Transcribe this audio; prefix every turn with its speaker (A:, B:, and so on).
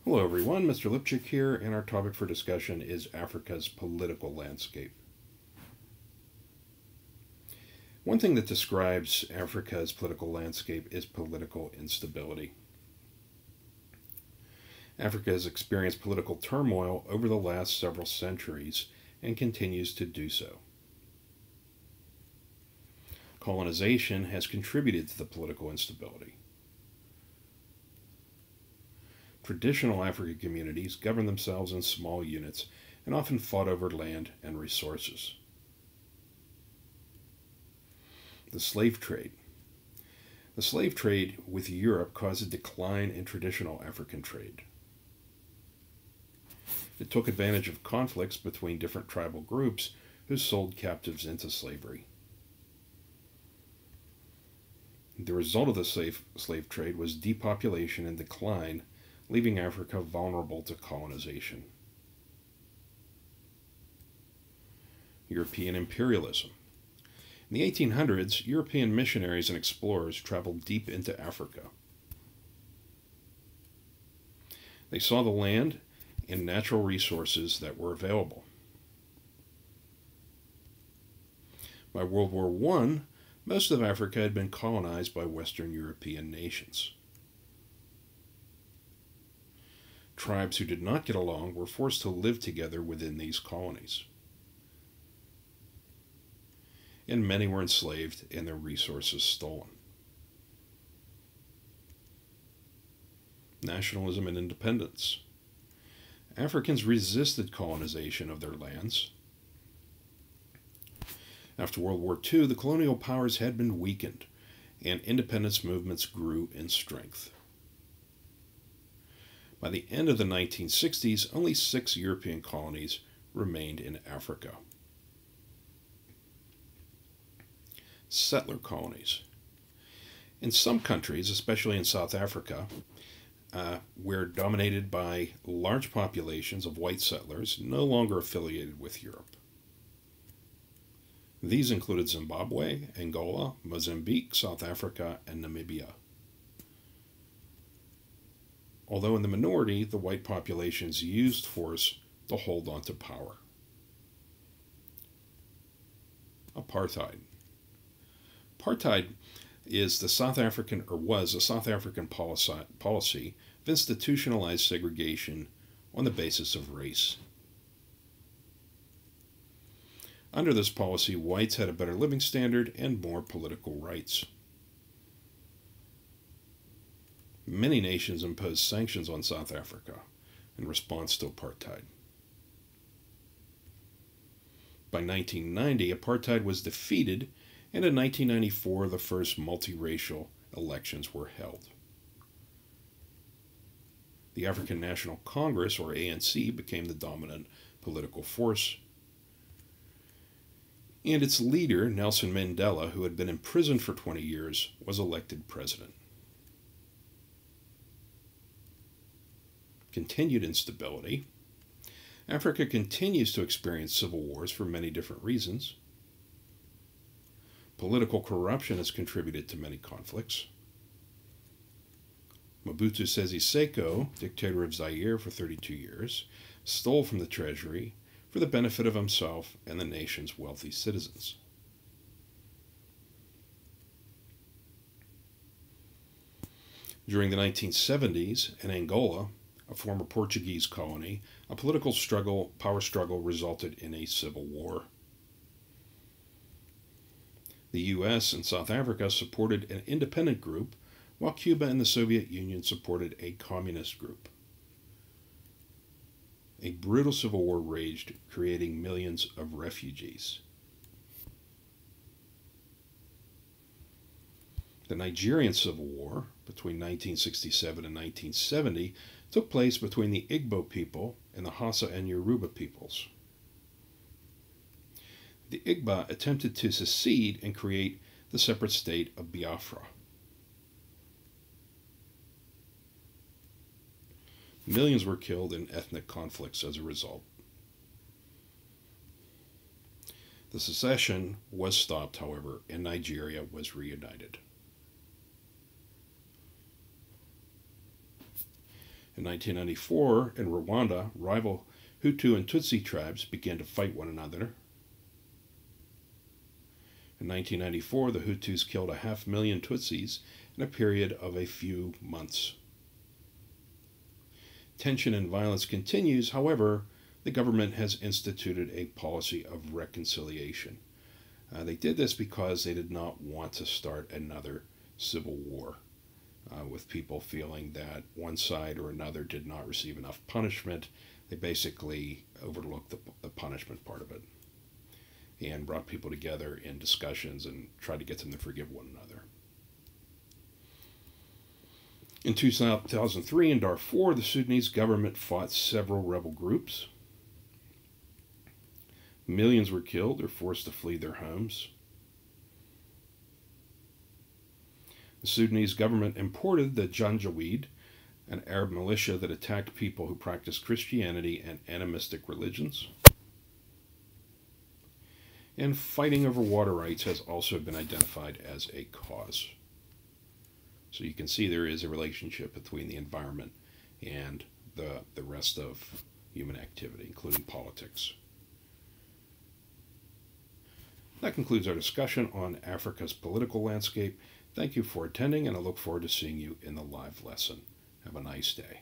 A: Hello everyone, Mr. Lipchick here, and our topic for discussion is Africa's political landscape. One thing that describes Africa's political landscape is political instability. Africa has experienced political turmoil over the last several centuries and continues to do so. Colonization has contributed to the political instability. Traditional African communities govern themselves in small units and often fought over land and resources. The slave trade. The slave trade with Europe caused a decline in traditional African trade. It took advantage of conflicts between different tribal groups who sold captives into slavery. The result of the slave trade was depopulation and decline, leaving Africa vulnerable to colonization. European imperialism. In the 1800s, European missionaries and explorers traveled deep into Africa. They saw the land and natural resources that were available. By World War I, most of Africa had been colonized by Western European nations. Tribes who did not get along were forced to live together within these colonies. And many were enslaved and their resources stolen. Nationalism and Independence. Africans resisted colonization of their lands. After World War II, the colonial powers had been weakened, and independence movements grew in strength. By the end of the 1960s, only 6 European colonies remained in Africa. Settler colonies. In some countries, especially in South Africa, were dominated by large populations of white settlers no longer affiliated with Europe. These included Zimbabwe, Angola, Mozambique, South Africa, and Namibia. Although in the minority, the white populations used force to hold on to power. Apartheid. Apartheid is the South African, or was a South African policy of institutionalized segregation on the basis of race. Under this policy, whites had a better living standard and more political rights. Many nations imposed sanctions on South Africa in response to apartheid. By 1990, apartheid was defeated, and in 1994, the first multiracial elections were held. The African National Congress, or ANC, became the dominant political force, and its leader, Nelson Mandela, who had been imprisoned for 20 years, was elected president. Continued instability. Africa continues to experience civil wars for many different reasons. Political corruption has contributed to many conflicts. Mobutu Sese Seko, dictator of Zaire for 32 years, stole from the treasury for the benefit of himself and the nation's wealthy citizens. During the 1970s, in Angola, a former Portuguese colony, a political power struggle resulted in a civil war. The U.S. and South Africa supported an independent group, while Cuba and the Soviet Union supported a communist group. A brutal civil war raged, creating millions of refugees. The Nigerian Civil War, between 1967 and 1970, took place between the Igbo people and the Hausa and Yoruba peoples. The Igbo attempted to secede and create the separate state of Biafra. Millions were killed in ethnic conflicts as a result. The secession was stopped, however, and Nigeria was reunited. In 1994, in Rwanda, rival Hutu and Tutsi tribes began to fight one another. In 1994, the Hutus killed 500,000 Tutsis in a period of a few months. Tension and violence continues. However, the government has instituted a policy of reconciliation. They did this because they did not want to start another civil war, with people feeling that one side or another did not receive enough punishment. They basically overlooked the punishment part of it and brought people together in discussions and tried to get them to forgive one another. In 2003, in Darfur, the Sudanese government fought several rebel groups. Millions were killed or forced to flee their homes. The Sudanese government imported the Janjaweed, an Arab militia that attacked people who practiced Christianity and animistic religions. And fighting over water rights has also been identified as a cause. So you can see there is a relationship between the environment and the rest of human activity, including politics. That concludes our discussion on Africa's political landscape. Thank you for attending, and I look forward to seeing you in the live lesson. Have a nice day.